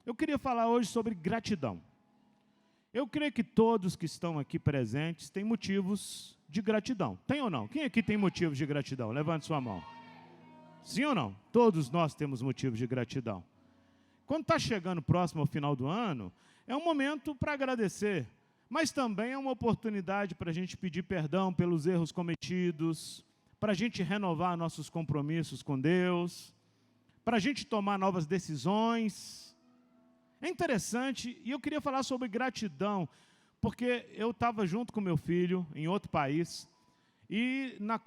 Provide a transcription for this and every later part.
Eu queria falar hoje sobre gratidão. Eu creio que todos que estão aqui presentes têm motivos de gratidão. Tem ou não? Quem aqui tem motivos de gratidão? Levante sua mão. Sim ou não? Todos nós temos motivos de gratidão. Quando está chegando próximo ao final do ano, é um momento para agradecer, mas também é uma oportunidade para a gente pedir perdão pelos erros cometidos, para a gente renovar nossos compromissos com Deus, para a gente tomar novas decisões. É interessante, e eu queria falar sobre gratidão, porque eu estava junto com meu filho em outro país, e na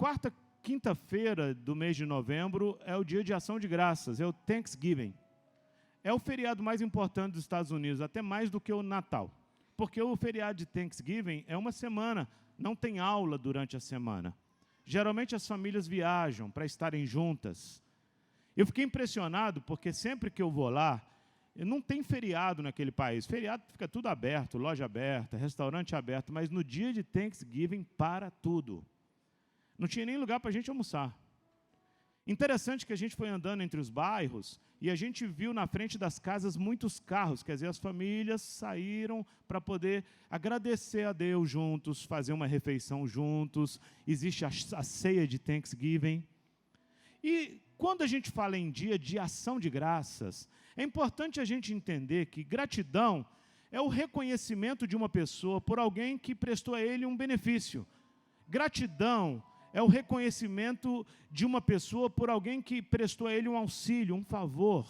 quinta-feira do mês de novembro é o dia de ação de graças, é o Thanksgiving. É o feriado mais importante dos Estados Unidos, até mais do que o Natal. Porque o feriado de Thanksgiving é uma semana, não tem aula durante a semana. Geralmente as famílias viajam para estarem juntas. Eu fiquei impressionado porque sempre que eu vou lá, não tem feriado naquele país. Feriado fica tudo aberto, loja aberta, restaurante aberto, mas no dia de Thanksgiving para tudo. Não tinha nem lugar para a gente almoçar. Interessante que a gente foi andando entre os bairros e a gente viu na frente das casas muitos carros, quer dizer, as famílias saíram para poder agradecer a Deus juntos, fazer uma refeição juntos, existe a ceia de Thanksgiving. E quando a gente fala em dia de ação de graças, é importante a gente entender que gratidão é o reconhecimento de uma pessoa por alguém que prestou a ele um benefício. Gratidão é o reconhecimento de uma pessoa por alguém que prestou a ele um auxílio, um favor.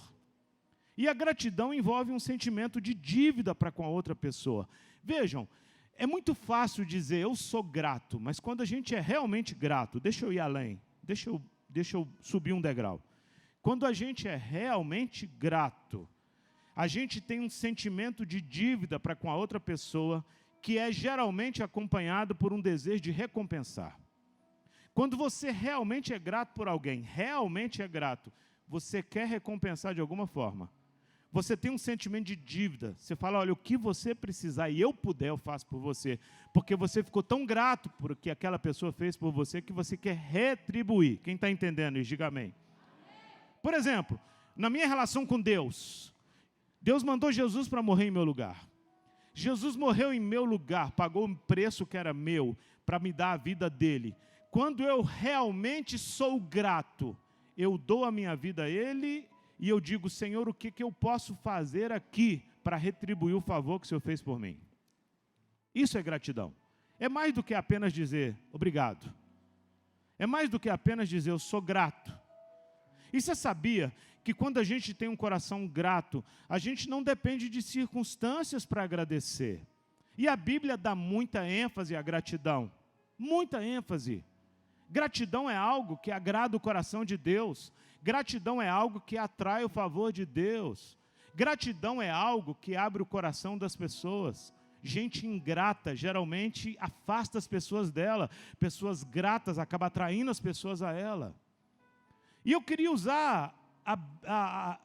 E a gratidão envolve um sentimento de dívida para com a outra pessoa. Vejam, é muito fácil dizer, eu sou grato, mas quando a gente é realmente grato, deixa eu ir além, deixa eu subir um degrau. Quando a gente é realmente grato, a gente tem um sentimento de dívida para com a outra pessoa, que é geralmente acompanhado por um desejo de recompensar. Quando você realmente é grato por alguém, realmente é grato, você quer recompensar de alguma forma. Você tem um sentimento de dívida. Você fala, olha, o que você precisar e eu puder, eu faço por você. Porque você ficou tão grato por o que aquela pessoa fez por você, que você quer retribuir. Quem está entendendo isso, diga amém. Por exemplo, na minha relação com Deus, Deus mandou Jesus para morrer em meu lugar. Jesus morreu em meu lugar, pagou um preço que era meu, para me dar a vida dele. Quando eu realmente sou grato, eu dou a minha vida a Ele e eu digo, Senhor, o que eu posso fazer aqui para retribuir o favor que o Senhor fez por mim? Isso é gratidão. É mais do que apenas dizer obrigado. É mais do que apenas dizer eu sou grato. E você sabia que quando a gente tem um coração grato, a gente não depende de circunstâncias para agradecer. E a Bíblia dá muita ênfase à gratidão. Muita ênfase. Gratidão é algo que agrada o coração de Deus. Gratidão é algo que atrai o favor de Deus. Gratidão é algo que abre o coração das pessoas. Gente ingrata geralmente afasta as pessoas dela. Pessoas gratas acabam atraindo as pessoas a ela. E eu queria usar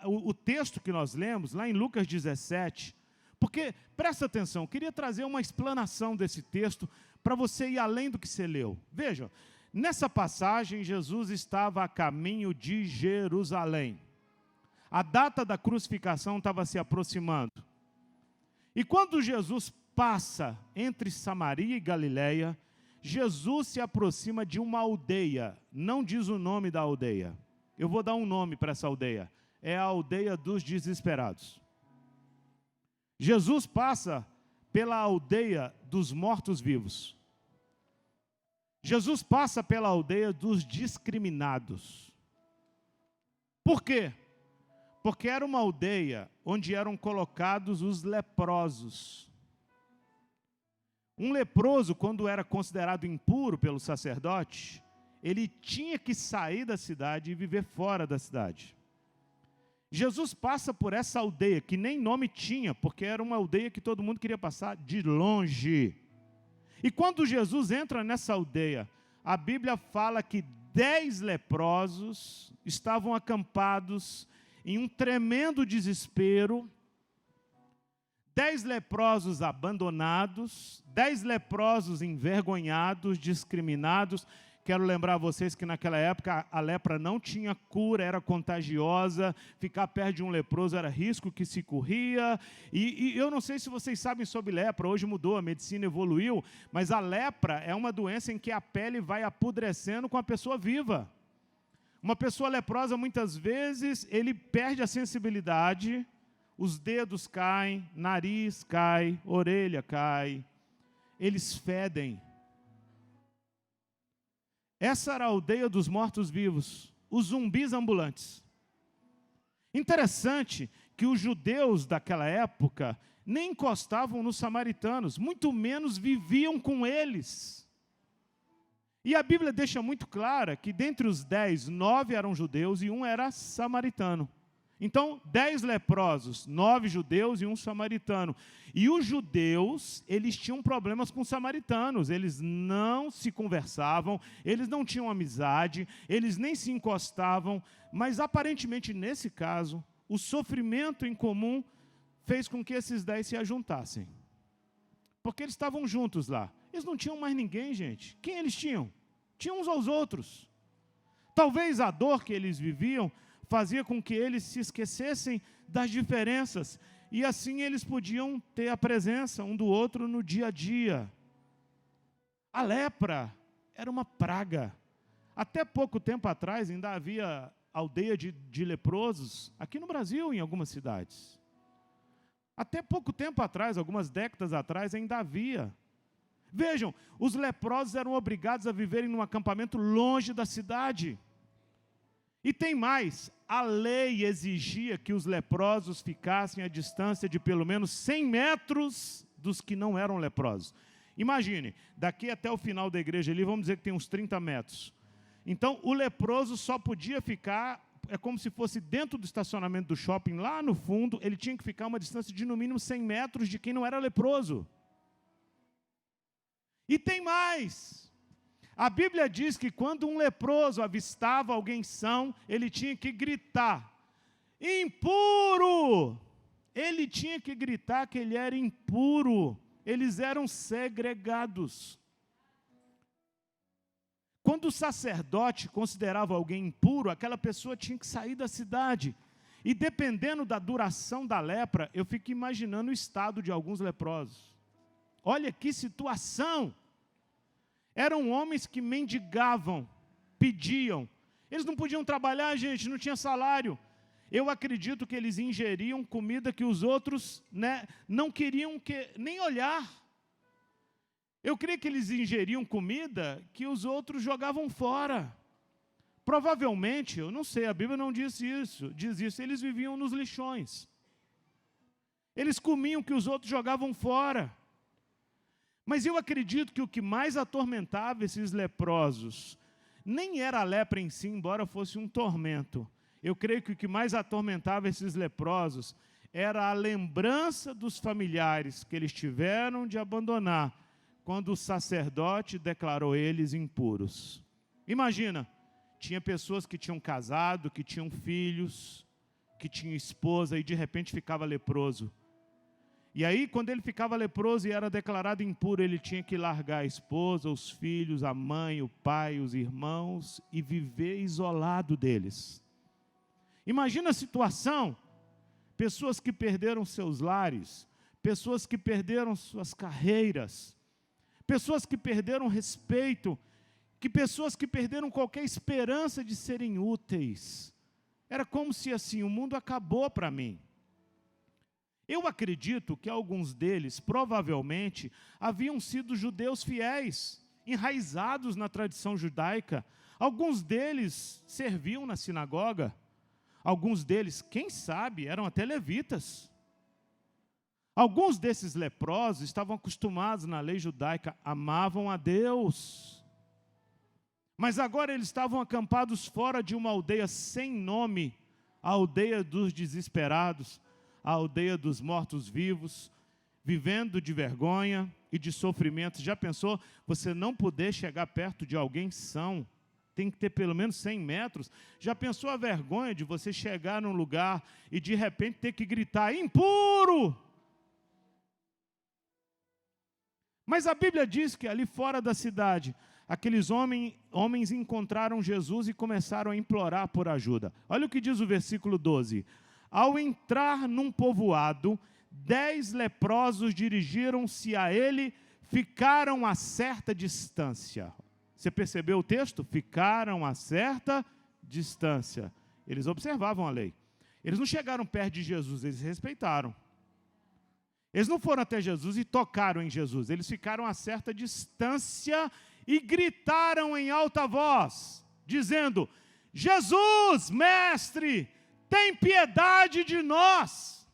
o texto que nós lemos, lá em Lucas 17, porque, presta atenção, eu queria trazer uma explanação desse texto para você ir além do que você leu. Veja, nessa passagem, Jesus estava a caminho de Jerusalém. A data da crucificação estava se aproximando. E quando Jesus passa entre Samaria e Galiléia, Jesus se aproxima de uma aldeia. Não diz o nome da aldeia. Eu vou dar um nome para essa aldeia. É a aldeia dos desesperados. Jesus passa pela aldeia dos mortos-vivos. Jesus passa pela aldeia dos discriminados. Por quê? Porque era uma aldeia onde eram colocados os leprosos. Um leproso, quando era considerado impuro pelo sacerdote, ele tinha que sair da cidade e viver fora da cidade. Jesus passa por essa aldeia, que nem nome tinha, porque era uma aldeia que todo mundo queria passar de longe. E quando Jesus entra nessa aldeia, a Bíblia fala que 10 leprosos estavam acampados em um tremendo desespero, 10 leprosos abandonados, 10 leprosos envergonhados, discriminados, Quero lembrar a vocês que naquela época a lepra não tinha cura, era contagiosa, ficar perto de um leproso era risco que se corria. E eu não sei se vocês sabem sobre lepra, hoje mudou, a medicina evoluiu, mas a lepra é uma doença em que a pele vai apodrecendo com a pessoa viva. Uma pessoa leprosa, muitas vezes, ele perde a sensibilidade, os dedos caem, nariz cai, orelha cai, eles fedem. Essa era a aldeia dos mortos-vivos, os zumbis ambulantes. Interessante que os judeus daquela época nem encostavam nos samaritanos, muito menos viviam com eles. E a Bíblia deixa muito clara que dentre os 10, 9 eram judeus e 1 era samaritano. Então, 10 leprosos, 9 judeus e 1 samaritano. E os judeus, eles tinham problemas com os samaritanos, eles não se conversavam, eles não tinham amizade, eles nem se encostavam, mas aparentemente, nesse caso, o sofrimento em comum fez com que esses 10 se ajuntassem. Porque eles estavam juntos lá. Eles não tinham mais ninguém, gente. Quem eles tinham? Tinham uns aos outros. Talvez a dor que eles viviam fazia com que eles se esquecessem das diferenças, e assim eles podiam ter a presença um do outro no dia a dia. A lepra era uma praga. Até pouco tempo atrás ainda havia aldeia de leprosos, aqui no Brasil, em algumas cidades. Até pouco tempo atrás, algumas décadas atrás, ainda havia. Vejam, os leprosos eram obrigados a viverem num acampamento longe da cidade. E tem mais, a lei exigia que os leprosos ficassem à distância de pelo menos 100 metros dos que não eram leprosos. Imagine, daqui até o final da igreja ali, vamos dizer que tem uns 30 metros. Então, o leproso só podia ficar, é como se fosse dentro do estacionamento do shopping, lá no fundo, ele tinha que ficar a uma distância de no mínimo 100 metros de quem não era leproso. E tem mais. A Bíblia diz que quando um leproso avistava alguém são, ele tinha que gritar, impuro! Ele tinha que gritar que ele era impuro. Eles eram segregados. Quando o sacerdote considerava alguém impuro, aquela pessoa tinha que sair da cidade. E dependendo da duração da lepra, eu fico imaginando o estado de alguns leprosos. Olha que situação! Eram homens que mendigavam, pediam. Eles não podiam trabalhar, gente, não tinha salário. Eu acredito que eles ingeriam comida que os outros, não queriam nem olhar. Eu creio que eles ingeriam comida que os outros jogavam fora. Provavelmente, eu não sei, a Bíblia não diz isso, eles viviam nos lixões. Eles comiam que os outros jogavam fora. Mas eu acredito que o que mais atormentava esses leprosos nem era a lepra em si, embora fosse um tormento. Eu creio que o que mais atormentava esses leprosos era a lembrança dos familiares que eles tiveram de abandonar quando o sacerdote declarou eles impuros. Imagina, tinha pessoas que tinham casado, que tinham filhos, que tinham esposa e de repente ficava leproso. E aí, quando ele ficava leproso e era declarado impuro, ele tinha que largar a esposa, os filhos, a mãe, o pai, os irmãos e viver isolado deles. Imagina a situação, pessoas que perderam seus lares, pessoas que perderam suas carreiras, pessoas que perderam respeito, pessoas que perderam qualquer esperança de serem úteis. Era como se assim, o mundo acabou para mim. Eu acredito que alguns deles, provavelmente, haviam sido judeus fiéis, enraizados na tradição judaica. Alguns deles serviam na sinagoga. Alguns deles, quem sabe, eram até levitas. Alguns desses leprosos estavam acostumados na lei judaica, amavam a Deus. Mas agora eles estavam acampados fora de uma aldeia sem nome, a aldeia dos desesperados, a aldeia dos mortos-vivos, vivendo de vergonha e de sofrimento. Já pensou você não poder chegar perto de alguém são? Tem que ter pelo menos 100 metros. Já pensou a vergonha de você chegar num lugar e de repente ter que gritar, impuro? Mas a Bíblia diz que ali fora da cidade, aqueles homens encontraram Jesus e começaram a implorar por ajuda. Olha o que diz o versículo 12. Ao entrar num povoado, 10 leprosos dirigiram-se a ele, ficaram a certa distância. Você percebeu o texto? Ficaram a certa distância. Eles observavam a lei. Eles não chegaram perto de Jesus, eles respeitaram. Eles não foram até Jesus e tocaram em Jesus. Eles ficaram a certa distância e gritaram em alta voz, dizendo: Jesus, mestre, tem piedade de nós.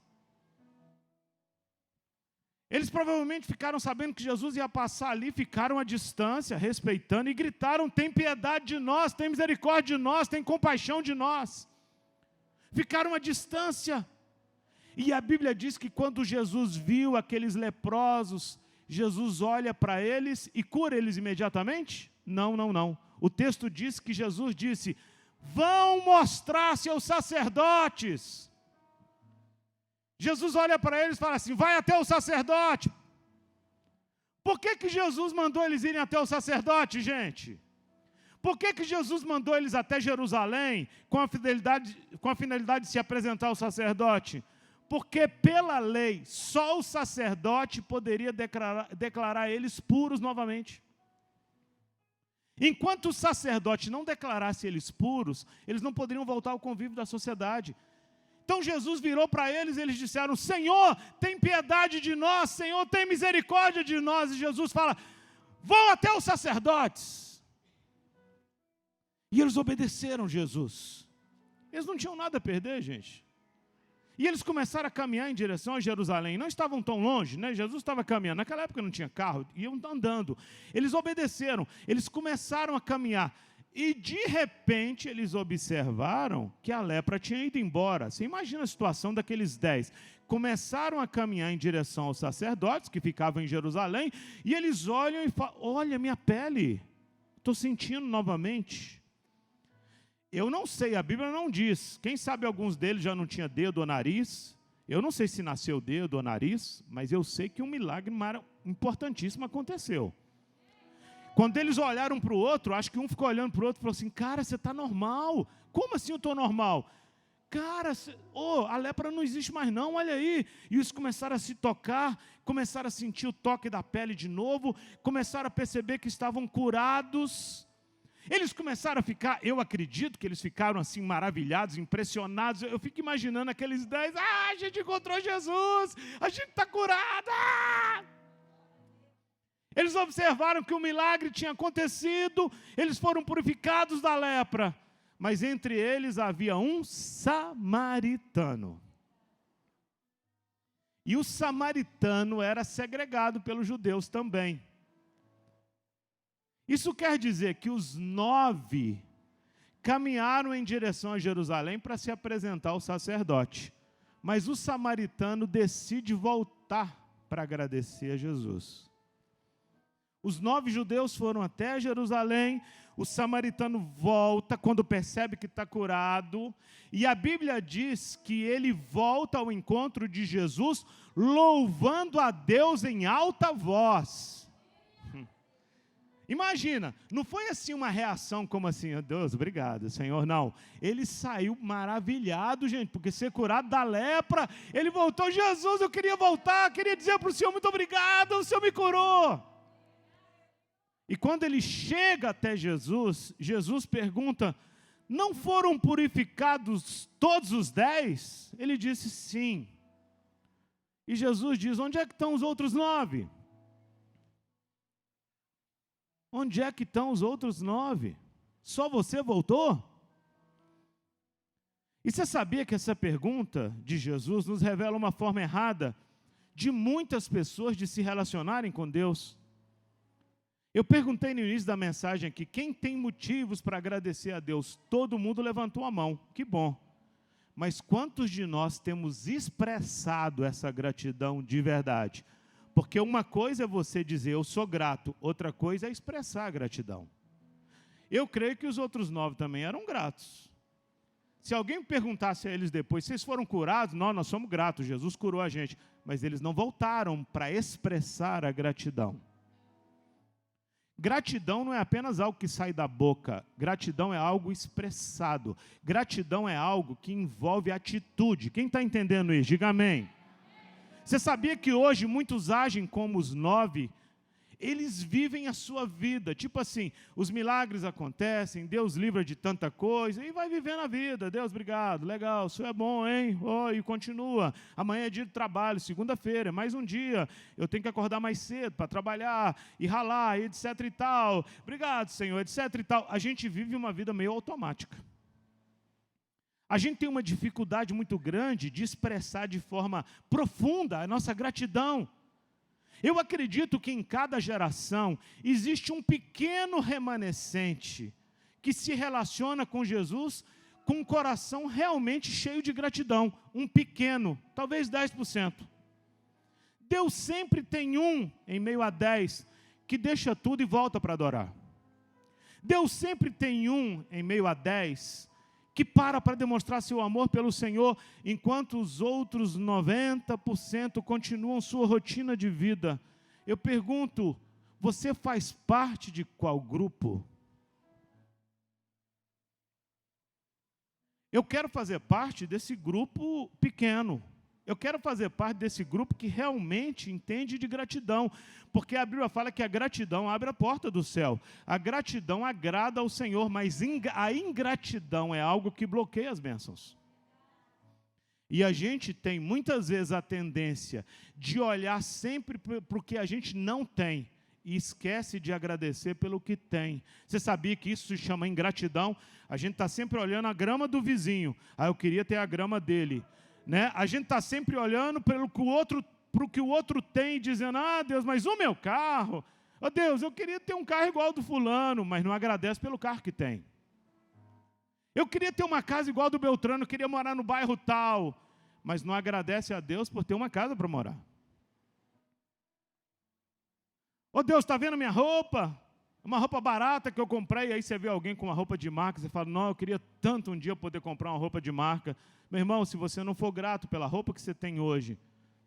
Eles provavelmente ficaram sabendo que Jesus ia passar ali, ficaram à distância, respeitando, e gritaram: tem piedade de nós, tem misericórdia de nós, tem compaixão de nós. Ficaram à distância. E a Bíblia diz que quando Jesus viu aqueles leprosos, Jesus olha para eles e cura eles imediatamente? Não, não, não. O texto diz que Jesus disse: vão mostrar-se aos sacerdotes. Jesus olha para eles e fala assim: vai até o sacerdote. Por que Jesus mandou eles irem até o sacerdote, gente? Por que Jesus mandou eles até Jerusalém com a finalidade de se apresentar ao sacerdote? Porque pela lei, só o sacerdote poderia declarar eles puros novamente. Enquanto o sacerdote não declarasse eles puros, eles não poderiam voltar ao convívio da sociedade. Então Jesus virou para eles e eles disseram: Senhor, tem piedade de nós, Senhor, tem misericórdia de nós. E Jesus fala: vão até os sacerdotes. E eles obedeceram Jesus. Eles não tinham nada a perder, gente. E eles começaram a caminhar em direção a Jerusalém. Não estavam tão longe, né? Jesus estava caminhando. Naquela época não tinha carro, iam andando. Eles obedeceram, eles começaram a caminhar. E de repente eles observaram que a lepra tinha ido embora. Você imagina a situação daqueles 10. Começaram a caminhar em direção aos sacerdotes que ficavam em Jerusalém. E eles olham e falam: olha, minha pele, estou sentindo novamente. Eu não sei, a Bíblia não diz. Quem sabe alguns deles já não tinha dedo ou nariz. Eu não sei se nasceu dedo ou nariz, mas eu sei que um milagre importantíssimo aconteceu. Quando eles olharam para o outro, acho que um ficou olhando para o outro e falou assim: cara, você está normal. Como assim eu estou normal? Cara, a lepra não existe mais não, olha aí. E eles começaram a se tocar, começaram a sentir o toque da pele de novo, começaram a perceber que estavam curados. Eles começaram a ficar, eu acredito que eles ficaram assim maravilhados, impressionados. Eu fico imaginando aqueles 10, a gente encontrou Jesus, a gente está curado. Eles observaram que o milagre tinha acontecido, eles foram purificados da lepra. Mas entre eles havia um samaritano. E o samaritano era segregado pelos judeus também. Isso quer dizer que os 9 caminharam em direção a Jerusalém para se apresentar ao sacerdote. Mas o samaritano decide voltar para agradecer a Jesus. Os 9 judeus foram até Jerusalém, o samaritano volta quando percebe que está curado, e a Bíblia diz que ele volta ao encontro de Jesus, louvando a Deus em alta voz. Imagina, não foi assim uma reação como assim: oh, Deus, obrigado, Senhor, não. Ele saiu maravilhado, gente, porque ser curado da lepra, ele voltou: Jesus, eu queria voltar, queria dizer para o Senhor muito obrigado, o Senhor me curou. E quando ele chega até Jesus, Jesus pergunta: não foram purificados todos os 10? Ele disse sim. E Jesus diz: onde é que estão os outros 9? Onde é que estão os outros 9? Só você voltou? E você sabia que essa pergunta de Jesus nos revela uma forma errada de muitas pessoas de se relacionarem com Deus? Eu perguntei no início da mensagem aqui: quem tem motivos para agradecer a Deus? Todo mundo levantou a mão, que bom. Mas quantos de nós temos expressado essa gratidão de verdade? Porque uma coisa é você dizer eu sou grato, outra coisa é expressar a gratidão. Eu creio que os outros 9 também eram gratos. Se alguém perguntasse a eles depois: vocês foram curados? Não, nós somos gratos, Jesus curou a gente. Mas eles não voltaram para expressar a gratidão. Gratidão não é apenas algo que sai da boca, gratidão é algo expressado, gratidão é algo que envolve atitude. Quem está entendendo isso? Diga amém. Você sabia que hoje muitos agem como os 9? Eles vivem a sua vida, tipo assim, os milagres acontecem, Deus livra de tanta coisa, e vai vivendo a vida. Deus, obrigado, legal, isso é bom, hein? Oh, e continua, amanhã é dia de trabalho, segunda-feira, é mais um dia, eu tenho que acordar mais cedo para trabalhar, e ralar, etc e tal, obrigado, Senhor, etc e tal. A gente vive uma vida meio automática. A gente tem uma dificuldade muito grande de expressar de forma profunda a nossa gratidão. Eu acredito que em cada geração existe um pequeno remanescente que se relaciona com Jesus com um coração realmente cheio de gratidão. Um pequeno, talvez 10%. Deus sempre tem um em meio a 10 que deixa tudo e volta para adorar. Deus sempre tem um em meio a 10 que para demonstrar seu amor pelo Senhor, enquanto os outros 90% continuam sua rotina de vida. Eu pergunto, você faz parte de qual grupo? Eu quero fazer parte desse grupo pequeno. Eu quero fazer parte desse grupo que realmente entende de gratidão, porque a Bíblia fala que a gratidão abre a porta do céu. A gratidão agrada ao Senhor, mas a ingratidão é algo que bloqueia as bênçãos. E a gente tem muitas vezes a tendência de olhar sempre para o que a gente não tem e esquece de agradecer pelo que tem. Você sabia que isso se chama ingratidão? A gente está sempre olhando a grama do vizinho. Eu queria ter a grama dele. Né? A gente está sempre olhando para o que o outro tem e dizendo, Deus, mas o meu carro, Deus, eu queria ter um carro igual ao do fulano, mas não agradece pelo carro que tem. Eu queria ter uma casa igual ao do Beltrano, queria morar no bairro tal, mas não agradece a Deus por ter uma casa para morar. Deus, está vendo minha roupa? Uma roupa barata que eu comprei, aí você vê alguém com uma roupa de marca, você fala, não, eu queria tanto um dia poder comprar uma roupa de marca. Meu irmão, se você não for grato pela roupa que você tem hoje,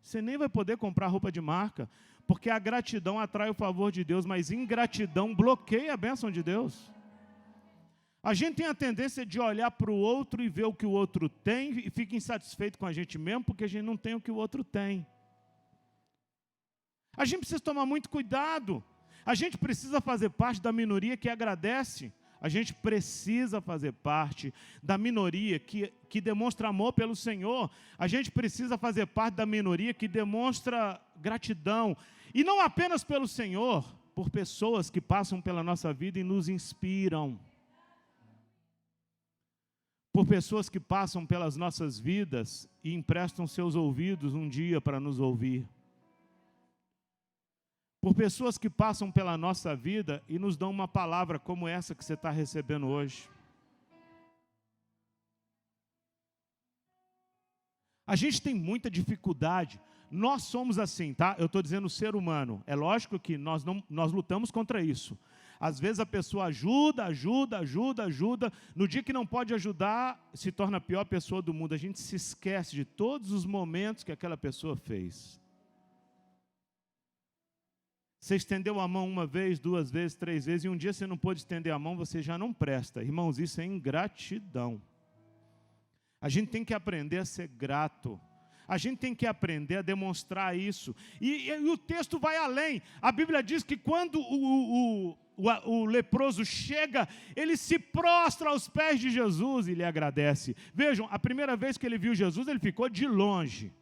você nem vai poder comprar roupa de marca, porque a gratidão atrai o favor de Deus, mas ingratidão bloqueia a bênção de Deus. A gente tem a tendência de olhar para o outro e ver o que o outro tem e fica insatisfeito com a gente mesmo, porque a gente não tem o que o outro tem. A gente precisa tomar muito cuidado. A gente precisa fazer parte da minoria que agradece. A gente precisa fazer parte da minoria que demonstra amor pelo Senhor. A gente precisa fazer parte da minoria que demonstra gratidão. E não apenas pelo Senhor, por pessoas que passam pela nossa vida e nos inspiram. Por pessoas que passam pelas nossas vidas e emprestam seus ouvidos um dia para nos ouvir. Por pessoas que passam pela nossa vida e nos dão uma palavra como essa que você está recebendo hoje. A gente tem muita dificuldade. Nós somos assim, tá? Eu estou dizendo ser humano. É lógico que nós lutamos contra isso. Às vezes a pessoa ajuda. No dia que não pode ajudar, se torna a pior pessoa do mundo. A gente se esquece de todos os momentos que aquela pessoa fez. Você estendeu a mão uma vez, 2 vezes, 3 vezes, e um dia você não pôde estender a mão, você já não presta. Irmãos, isso é ingratidão. A gente tem que aprender a ser grato. A gente tem que aprender a demonstrar isso. E o texto vai além. A Bíblia diz que quando o leproso chega, ele se prostra aos pés de Jesus e lhe agradece. Vejam, a primeira vez que ele viu Jesus, ele ficou de longe.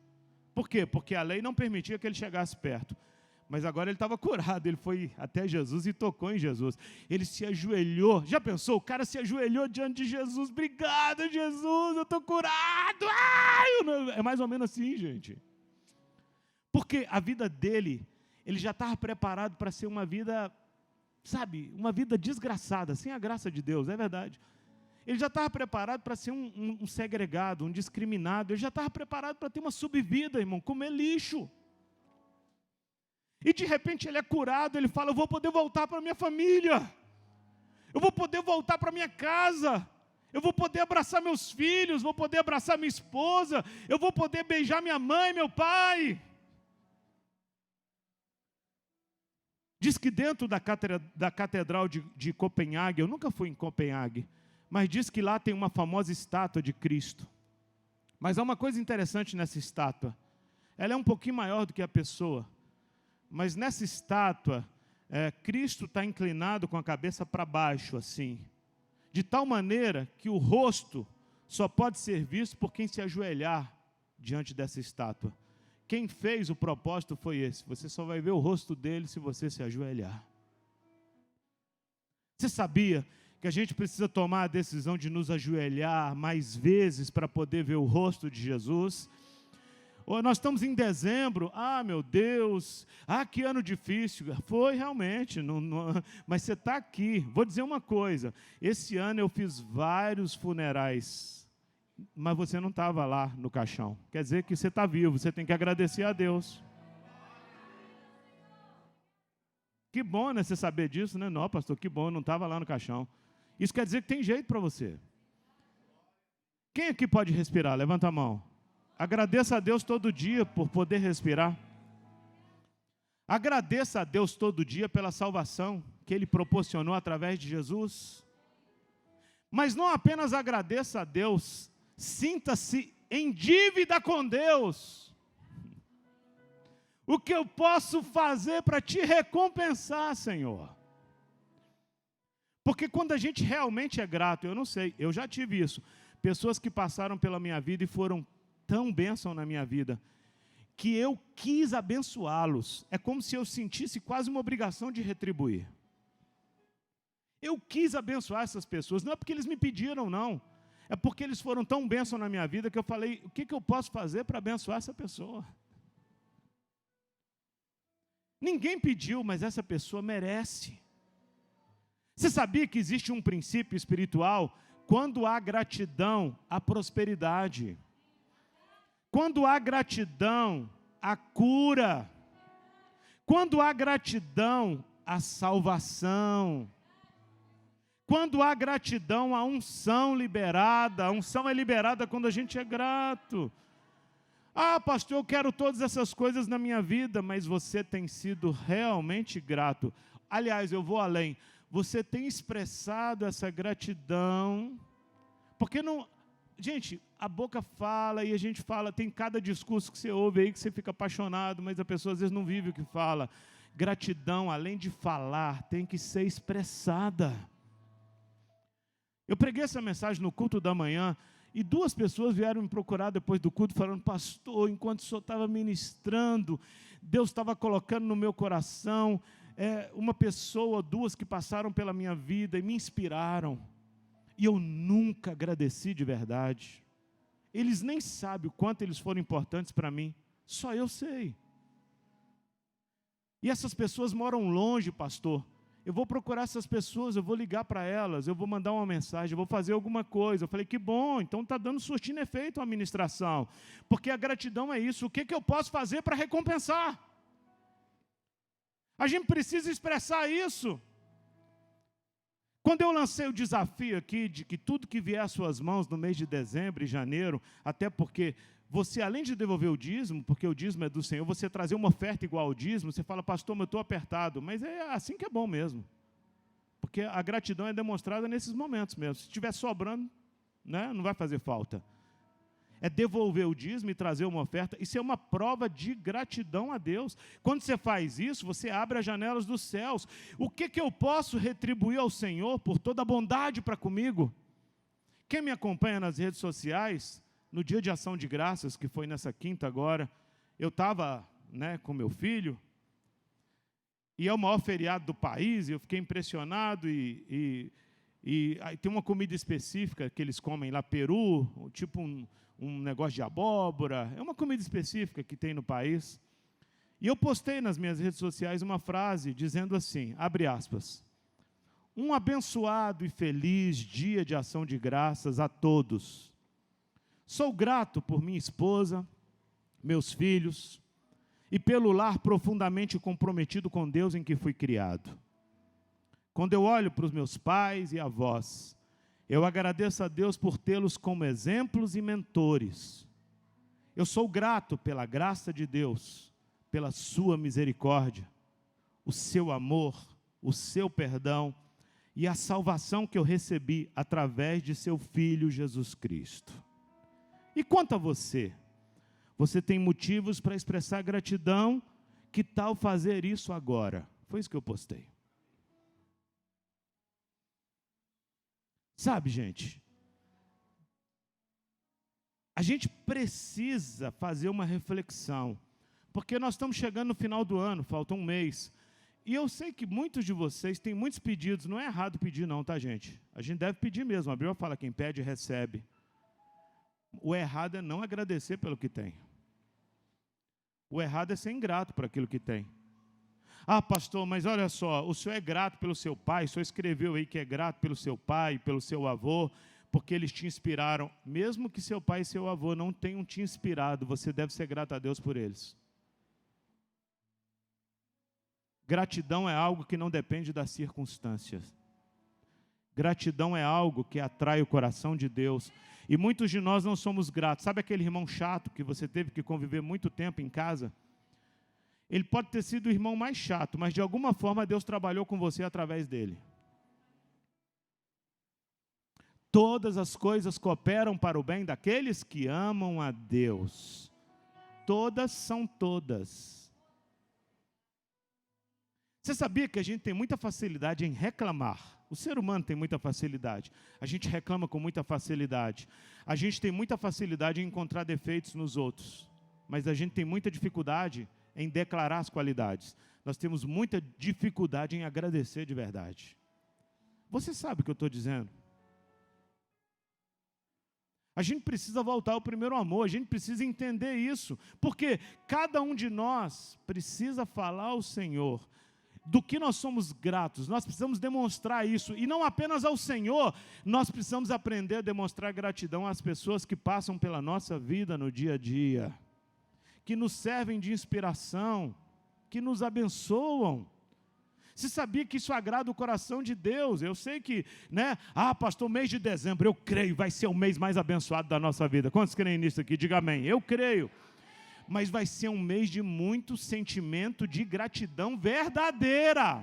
Por quê? Porque a lei não permitia que ele chegasse perto. Mas agora ele estava curado, ele foi até Jesus e tocou em Jesus. Ele se ajoelhou. Já pensou? O cara se ajoelhou diante de Jesus. Obrigado, Jesus, eu estou curado. É mais ou menos assim, gente. Porque a vida dele, ele já estava preparado para ser uma vida, sabe, uma vida desgraçada, sem a graça de Deus, é verdade. Ele já estava preparado para ser um segregado, um discriminado. Ele já estava preparado para ter uma subvida, irmão, comer lixo. E de repente ele é curado, ele fala, eu vou poder voltar para a minha família, eu vou poder voltar para a minha casa, eu vou poder abraçar meus filhos, vou poder abraçar minha esposa, eu vou poder beijar minha mãe, meu pai. Diz que dentro da Catedral de Copenhague, eu nunca fui em Copenhague, mas diz que lá tem uma famosa estátua de Cristo. Mas há uma coisa interessante nessa estátua. Ela é um pouquinho maior do que a pessoa, mas nessa estátua, Cristo está inclinado com a cabeça para baixo, assim, de tal maneira que o rosto só pode ser visto por quem se ajoelhar diante dessa estátua. Quem fez o propósito foi esse. Você só vai ver o rosto dele se você se ajoelhar. Você sabia que a gente precisa tomar a decisão de nos ajoelhar mais vezes para poder ver o rosto de Jesus? Nós estamos em dezembro, meu Deus, que ano difícil. Foi realmente, mas você está aqui. Vou dizer uma coisa, esse ano eu fiz vários funerais, mas você não estava lá no caixão. Quer dizer que você está vivo, você tem que agradecer a Deus. Que bom, né, você saber disso, né? Não, pastor, que bom, eu não estava lá no caixão. Isso quer dizer que tem jeito para você. Quem aqui pode respirar? Levanta a mão. Agradeça a Deus todo dia por poder respirar. Agradeça a Deus todo dia pela salvação que Ele proporcionou através de Jesus. Mas não apenas agradeça a Deus, sinta-se em dívida com Deus. O que eu posso fazer para te recompensar, Senhor? Porque quando a gente realmente é grato, eu não sei, eu já tive isso. Pessoas que passaram pela minha vida e foram tão bênção na minha vida, que eu quis abençoá-los. É como se eu sentisse quase uma obrigação de retribuir. Eu quis abençoar essas pessoas, não é porque eles me pediram, não. É porque eles foram tão bênção na minha vida que eu falei, o que eu posso fazer para abençoar essa pessoa? Ninguém pediu, mas essa pessoa merece. Você sabia que existe um princípio espiritual? Quando há gratidão, há prosperidade. Quando há gratidão, há cura. Quando há gratidão, há salvação. Quando há gratidão, há unção liberada. A unção é liberada quando a gente é grato. Pastor, eu quero todas essas coisas na minha vida, mas você tem sido realmente grato. Aliás, eu vou além. Você tem expressado essa gratidão, porque não... Gente, a boca fala e a gente fala, tem cada discurso que você ouve aí que você fica apaixonado, mas a pessoa às vezes não vive o que fala. Gratidão, além de falar, tem que ser expressada. Eu preguei essa mensagem no culto da manhã, e 2 pessoas vieram me procurar depois do culto, falando, pastor, enquanto o senhor estava ministrando, Deus estava colocando no meu coração, uma pessoa, 2 que passaram pela minha vida e me inspiraram. E eu nunca agradeci de verdade. Eles nem sabem o quanto eles foram importantes para mim. Só eu sei. E essas pessoas moram longe, pastor. Eu vou procurar essas pessoas, eu vou ligar para elas, eu vou mandar uma mensagem, eu vou fazer alguma coisa. Eu falei, que bom, então está dando surtindo efeito a ministração. Porque a gratidão é isso. O que eu posso fazer para recompensar? A gente precisa expressar isso. Quando eu lancei o desafio aqui de que tudo que vier às suas mãos no mês de dezembro e janeiro, até porque você, além de devolver o dízimo, porque o dízimo é do Senhor, você trazer uma oferta igual ao dízimo, você fala, pastor, mas eu estou apertado. Mas é assim que é bom mesmo. Porque a gratidão é demonstrada nesses momentos mesmo. Se estiver sobrando, né, não vai fazer falta. É devolver o dízimo e trazer uma oferta. Isso é uma prova de gratidão a Deus. Quando você faz isso, você abre as janelas dos céus. O que eu posso retribuir ao Senhor por toda a bondade para comigo? Quem me acompanha nas redes sociais, no dia de ação de graças, que foi nessa quinta agora, eu estava, com meu filho, e é o maior feriado do país, e eu fiquei impressionado, e aí tem uma comida específica que eles comem lá, peru, tipo um negócio de abóbora, é uma comida específica que tem no país. E eu postei nas minhas redes sociais uma frase dizendo assim, abre aspas, um abençoado e feliz dia de ação de graças a todos. Sou grato por minha esposa, meus filhos, e pelo lar profundamente comprometido com Deus em que fui criado. Quando eu olho para os meus pais e avós, eu agradeço a Deus por tê-los como exemplos e mentores. Eu sou grato pela graça de Deus, pela sua misericórdia. o seu amor, o seu perdão e a salvação que eu recebi através de seu Filho Jesus Cristo. E quanto a você? Você tem motivos para expressar gratidão? Que tal fazer isso agora? Foi isso que eu postei. Sabe, gente, a gente precisa fazer uma reflexão, porque nós estamos chegando no final do ano, falta um mês, e eu sei que muitos de vocês têm muitos pedidos, não é errado pedir não, tá, gente? A gente deve pedir mesmo, a Bíblia fala, quem pede, recebe. O errado é não agradecer pelo que tem. O errado é ser ingrato por aquilo que tem. Ah, pastor, mas olha só, o senhor é grato pelo seu pai, o senhor escreveu aí que é grato pelo seu pai, pelo seu avô, porque eles te inspiraram. Mesmo que seu pai e seu avô não tenham te inspirado, você deve ser grato a Deus por eles. Gratidão é algo que não depende das circunstâncias. Gratidão é algo que atrai o coração de Deus. E muitos de nós não somos gratos. Sabe aquele irmão chato que você teve que conviver muito tempo em casa? Ele pode ter sido o irmão mais chato, mas de alguma forma Deus trabalhou com você através dele. Todas as coisas cooperam para o bem daqueles que amam a Deus. Todas são todas. Você sabia que a gente tem muita facilidade em reclamar? O ser humano tem muita facilidade. A gente reclama com muita facilidade. A gente tem muita facilidade em encontrar defeitos nos outros. Mas a gente tem muita dificuldade em declarar as qualidades. Nós temos muita dificuldade em agradecer de verdade. Você sabe o que eu estou dizendo? A gente precisa voltar ao primeiro amor, a gente precisa entender isso, porque cada um de nós precisa falar ao Senhor do que nós somos gratos. Nós precisamos demonstrar isso, e não apenas ao Senhor, nós precisamos aprender a demonstrar gratidão às pessoas que passam pela nossa vida no dia a dia, que nos servem de inspiração, que nos abençoam. Você sabia que isso agrada o coração de Deus? Eu sei que, pastor, mês de dezembro, eu creio, vai ser o mês mais abençoado da nossa vida. Quantos creem nisso aqui? Diga amém. Eu creio. Mas vai ser um mês de muito sentimento de gratidão verdadeira.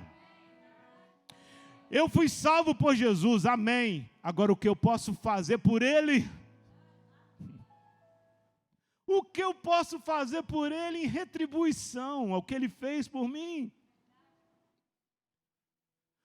Eu fui salvo por Jesus, amém. Agora o que eu posso fazer por Ele? O que eu posso fazer por Ele em retribuição ao que Ele fez por mim?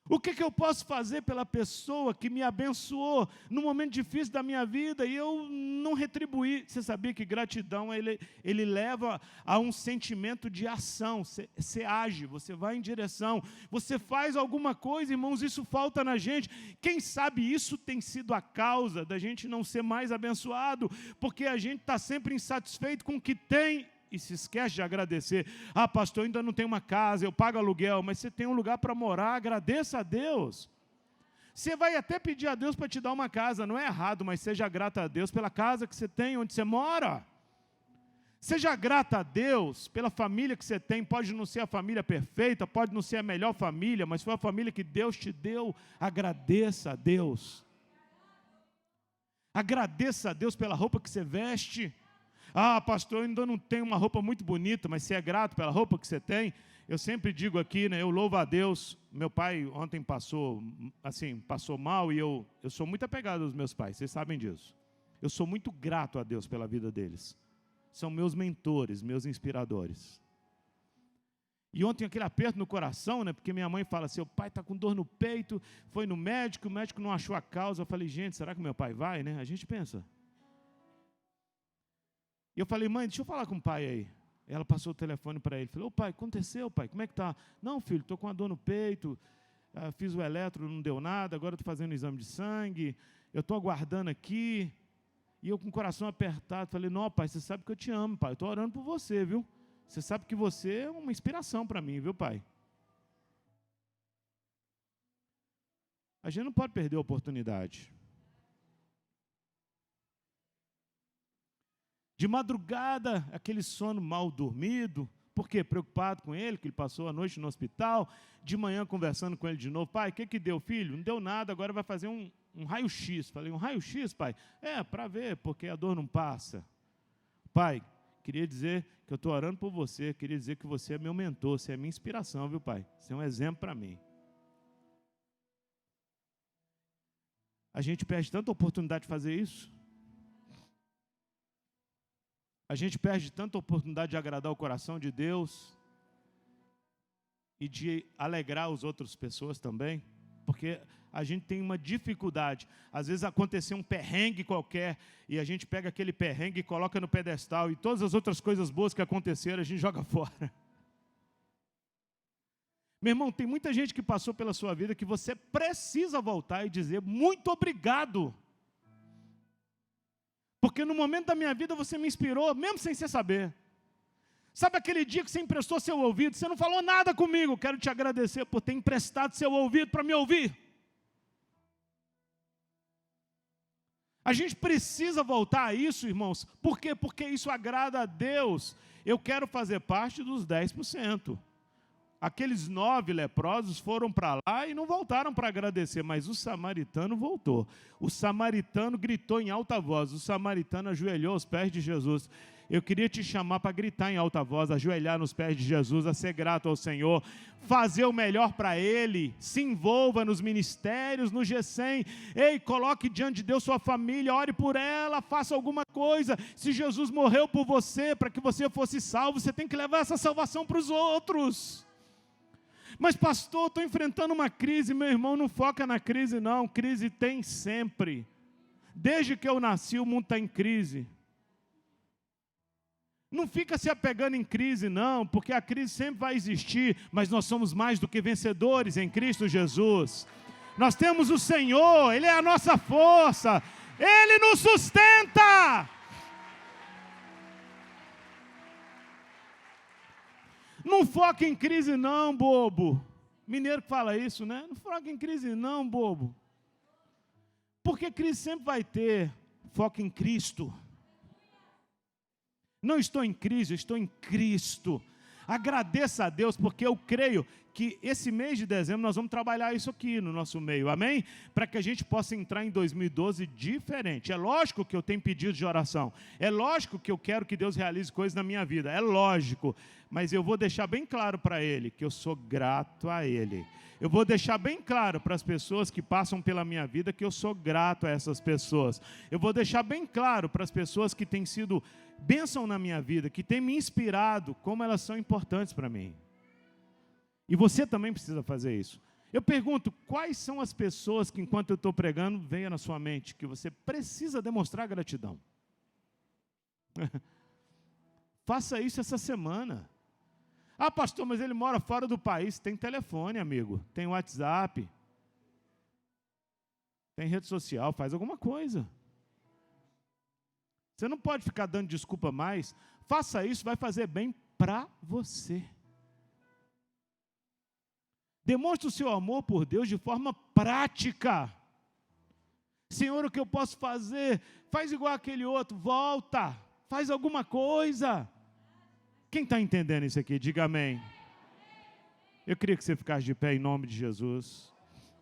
O que eu posso fazer pela pessoa que me abençoou no momento difícil da minha vida e eu não retribuí? Você sabia que gratidão, ele leva a um sentimento de ação. Você age, você vai em direção, você faz alguma coisa, irmãos, isso falta na gente. Quem sabe isso tem sido a causa da gente não ser mais abençoado, porque a gente está sempre insatisfeito com o que tem e se esquece de agradecer. Ah, pastor, eu ainda não tenho uma casa, eu pago aluguel, mas você tem um lugar para morar, agradeça a Deus. Você vai até pedir a Deus para te dar uma casa, não é errado, mas seja grata a Deus pela casa que você tem, onde você mora. Seja grata a Deus pela família que você tem. Pode não ser a família perfeita, pode não ser a melhor família, mas foi a família que Deus te deu. Agradeça a Deus. Agradeça a Deus pela roupa que você veste. Ah, pastor, eu ainda não tenho uma roupa muito bonita, mas você é grato pela roupa que você tem? Eu sempre digo aqui, eu louvo a Deus. Meu pai ontem passou mal e eu sou muito apegado aos meus pais, vocês sabem disso. Eu sou muito grato a Deus pela vida deles. São meus mentores, meus inspiradores. E ontem aquele aperto no coração, porque minha mãe fala, seu pai está com dor no peito, foi no médico, o médico não achou a causa. Eu falei, gente, será que meu pai vai? A gente pensa. E eu falei, mãe, deixa eu falar com o pai aí. Ela passou o telefone para ele. Falei, ô pai, aconteceu, pai? Como é que está? Não, filho, estou com uma dor no peito, fiz o eletro, não deu nada, agora estou fazendo um exame de sangue, eu estou aguardando aqui. E eu com o coração apertado, falei, não, pai, você sabe que eu te amo, pai, eu estou orando por você, viu? Você sabe que você é uma inspiração para mim, viu, pai? A gente não pode perder a oportunidade. De madrugada, aquele sono mal dormido. Por quê? Preocupado com ele, que ele passou a noite no hospital. De manhã, conversando com ele de novo. Pai, o que deu, filho? Não deu nada, agora vai fazer um raio-x. Falei, um raio-x, pai? Para ver, porque a dor não passa. Pai, queria dizer que eu estou orando por você, queria dizer que você é meu mentor, você é minha inspiração, viu, pai? Você é um exemplo para mim. A gente perde tanta oportunidade de fazer isso. A gente perde tanta oportunidade de agradar o coração de Deus e de alegrar as outras pessoas também, porque a gente tem uma dificuldade. Às vezes aconteceu um perrengue qualquer e a gente pega aquele perrengue e coloca no pedestal e todas as outras coisas boas que aconteceram a gente joga fora. Meu irmão, tem muita gente que passou pela sua vida que você precisa voltar e dizer muito obrigado. Porque no momento da minha vida você me inspirou, mesmo sem você saber. Sabe aquele dia que você emprestou seu ouvido, você não falou nada comigo, quero te agradecer por ter emprestado seu ouvido para me ouvir. A gente precisa voltar a isso, irmãos. Por quê? Porque isso agrada a Deus. Eu quero fazer parte dos 10%. Aqueles 9 leprosos foram para lá e não voltaram para agradecer, mas o samaritano voltou. O samaritano gritou em alta voz, o samaritano ajoelhou aos pés de Jesus. Eu queria te chamar para gritar em alta voz, ajoelhar nos pés de Jesus, a ser grato ao Senhor, fazer o melhor para Ele, se envolva nos ministérios, no G100, ei, coloque diante de Deus sua família, ore por ela, faça alguma coisa. Se Jesus morreu por você, para que você fosse salvo, você tem que levar essa salvação para os outros. Mas pastor, estou enfrentando uma crise, meu irmão, não foca na crise não, crise tem sempre. Desde que eu nasci o mundo está em crise. Não fica se apegando em crise não, porque a crise sempre vai existir, mas nós somos mais do que vencedores em Cristo Jesus. Nós temos o Senhor, Ele é a nossa força, Ele nos sustenta. Não foca em crise não, bobo. Mineiro que fala isso, né? Não foca em crise não, bobo. Porque crise sempre vai ter. Foca em Cristo. Não estou em crise, eu estou em Cristo. Agradeça a Deus, porque eu creio que esse mês de dezembro nós vamos trabalhar isso aqui no nosso meio, amém? Para que a gente possa entrar em 2012 diferente. É lógico que eu tenho pedido de oração, é lógico que eu quero que Deus realize coisas na minha vida, é lógico, mas eu vou deixar bem claro para Ele, que eu sou grato a Ele. Eu vou deixar bem claro para as pessoas que passam pela minha vida, que eu sou grato a essas pessoas. Eu vou deixar bem claro para as pessoas que têm sido bênção na minha vida, que têm me inspirado, como elas são importantes para mim. E você também precisa fazer isso. Eu pergunto, quais são as pessoas que enquanto eu estou pregando, venha na sua mente, que você precisa demonstrar gratidão? Faça isso essa semana. Ah, pastor, mas ele mora fora do país. Tem telefone, amigo. Tem WhatsApp. Tem rede social. Faz alguma coisa. Você não pode ficar dando desculpa mais. Faça isso, vai fazer bem para você. Demonstre o seu amor por Deus de forma prática. Senhor, o que eu posso fazer? Faz igual aquele outro, volta. Faz alguma coisa. Quem está entendendo isso aqui? Diga amém. Eu queria que você ficasse de pé em nome de Jesus.